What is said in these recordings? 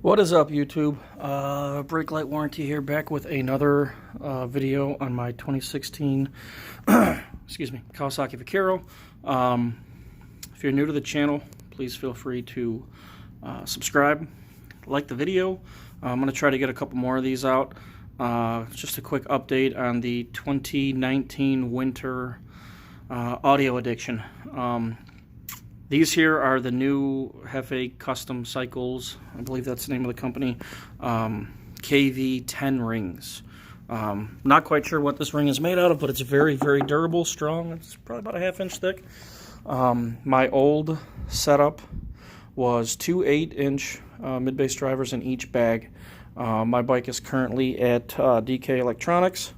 What is up, YouTube? Brake light warranty here, back with another video on my 2016 excuse me, Kawasaki Vaquero. If you're new to the channel, please feel free to subscribe, like the video. I'm going to try to get a couple more of these out. Just a quick update on the 2019 winter audio addiction. These here are the new Jefe custom cycles. I believe that's the name of the company. KV10 rings. Not quite sure what this ring is made out of, but it's very, very durable, strong. It's probably about a half-inch thick. My old setup was two 8-inch mid-bass drivers in each bag. My bike is currently at DK Electronics.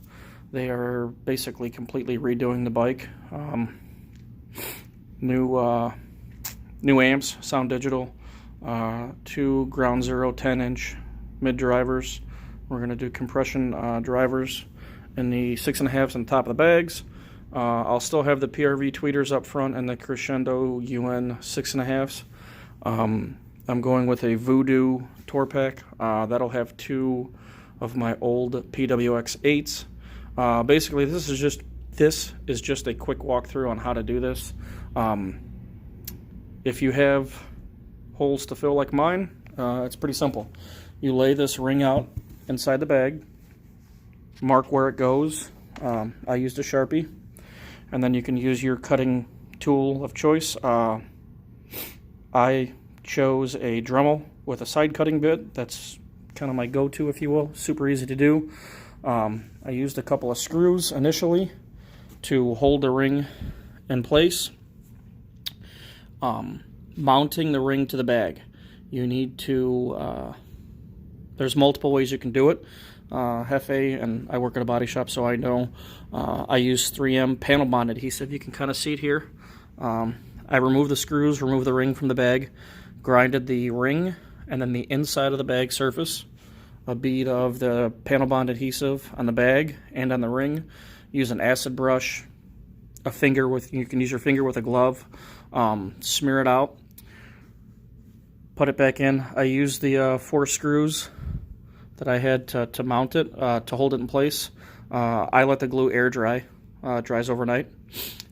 They are basically completely redoing the bike. New amps, sound digital, two ground zero 10-inch mid drivers. We're going to do compression drivers in the 6.5s on the top of the bags. I'll still have the PRV tweeters up front and the Crescendo UN 6.5s. I'm going with a Voodoo tour pack. That'll have two of my old PWX 8s. Basically, this is just a quick walkthrough on how to do this. If you have holes to fill like mine, it's pretty simple. You lay this ring out inside the bag, mark where it goes. I used a Sharpie, and then you can use your cutting tool of choice. I chose a Dremel with a side cutting bit. That's kind of my go-to, if you will. Super easy to do. I used a couple of screws initially to hold the ring in place. Mounting the ring to the bag, you need to, there's multiple ways you can do it. Jefe, and I work at a body shop, so I know, I use 3M panel bond adhesive. You can kind of see it here. I removed the screws, removed the ring from the bag, grinded the ring, and then the inside of the bag surface, a bead of the panel bond adhesive on the bag and on the ring. Use an acid brush, you can use your finger with a glove. Smear it out, put it back in. I used the 4 screws that I had to mount it, to hold it in place. I let the glue air dry, dries overnight.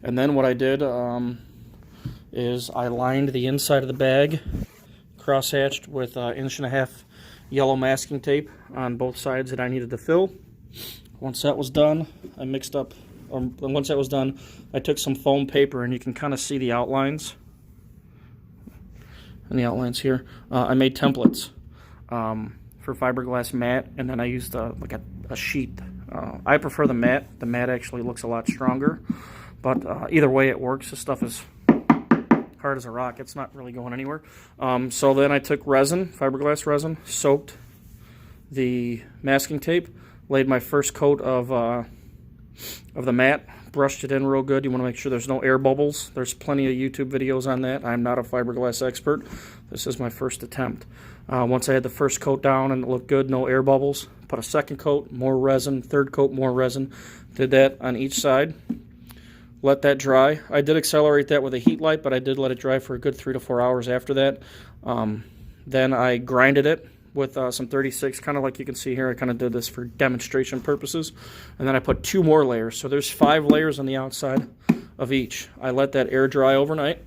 And then what I did is I lined the inside of the bag, cross-hatched with 1.5 inch yellow masking tape on both sides that I needed to fill. Once that was done, I took some foam paper, and you can kind of see the outlines. And the outlines here. I made templates for fiberglass mat, and then I used like a sheet. I prefer the mat. The mat actually looks a lot stronger, but either way it works. This stuff is hard as a rock. It's not really going anywhere. So then I took resin, fiberglass resin, soaked the masking tape, laid my first coat of the mat, brushed it in real good. You want to make sure there's no air bubbles. There's plenty of YouTube videos on that. I'm not a fiberglass expert. This is my first attempt. Once I had the first coat down and it looked good, no air bubbles, put a second coat, more resin, third coat, more resin. Did that on each side. Let that dry. I did accelerate that with a heat light, but I did let it dry for a good 3 to 4 hours after that. Then I grinded it with some 36, kind of like you can see here. I kind of did this for demonstration purposes. And then I put 2 more layers. So there's 5 layers on the outside of each. I let that air dry overnight,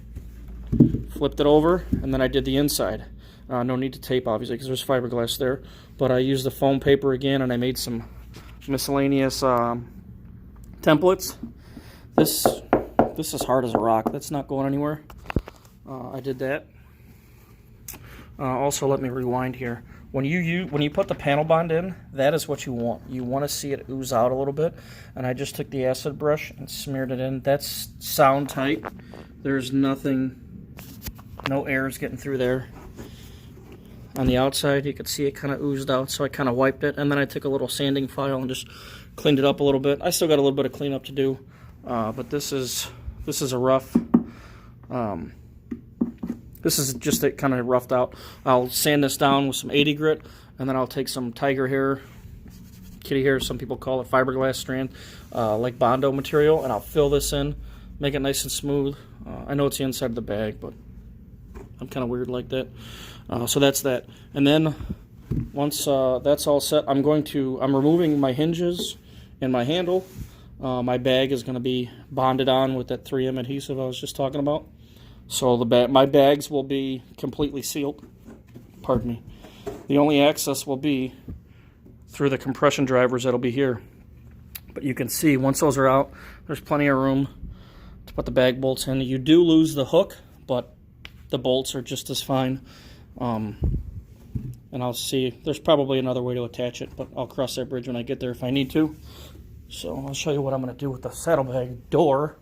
flipped it over, and then I did the inside. No need to tape, obviously, because there's fiberglass there. But I used the foam paper again, and I made some miscellaneous templates. This is hard as a rock. That's not going anywhere. I did that. Also, let me rewind here. When you put the panel bond in, that is what you want. You want to see it ooze out a little bit. And I just took the acid brush and smeared it in. That's sound tight. There's nothing, no air is getting through there. On the outside, you could see it kind of oozed out, so I kind of wiped it. And then I took a little sanding file and just cleaned it up a little bit. I still got a little bit of cleanup to do, but this is a rough. This is just it kind of roughed out. I'll sand this down with some 80 grit, and then I'll take some tiger hair, kitty hair, some people call it fiberglass strand, like Bondo material, and I'll fill this in, make it nice and smooth. I know it's the inside of the bag, but I'm kind of weird like that. So that's that. And then once that's all set, I'm removing my hinges and my handle. My bag is going to be bonded on with that 3M adhesive I was just talking about. So my bags will be completely sealed. Pardon me. The only access will be through the compression drivers that'll be here. But you can see once those are out, there's plenty of room to put the bag bolts in. You do lose the hook, but the bolts are just as fine. And I'll see, there's probably another way to attach it, but I'll cross that bridge when I get there if I need to. So I'll show you what I'm going to do with the saddlebag door.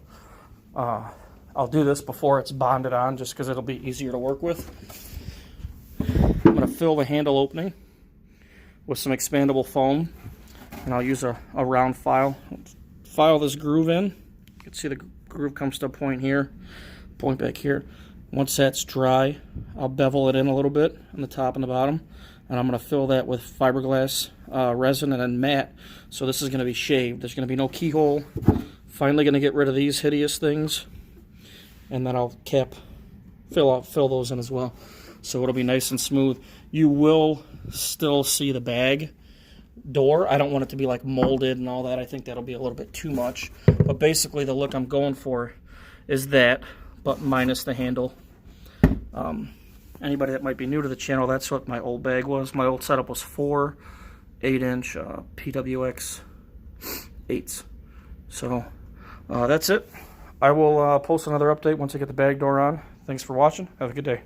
I'll do this before it's bonded on just because it'll be easier to work with. I'm going to fill the handle opening with some expandable foam, and I'll use a round file. File this groove in. You can see the groove comes to a point here, point back here. Once that's dry, I'll bevel it in a little bit on the top and the bottom, and I'm going to fill that with fiberglass resin and then matte. So this is going to be shaved. There's going to be no keyhole. Finally going to get rid of these hideous things, and then I'll fill those in as well. So it'll be nice and smooth. You will still see the bag door. I don't want it to be like molded and all that. I think that'll be a little bit too much. But basically the look I'm going for is that, but minus the handle. Anybody that might be new to the channel, that's what my old bag was. My old setup was 4 8-inch PWX 8s. So that's it. I will post another update once I get the bag door on. Thanks for watching. Have a good day.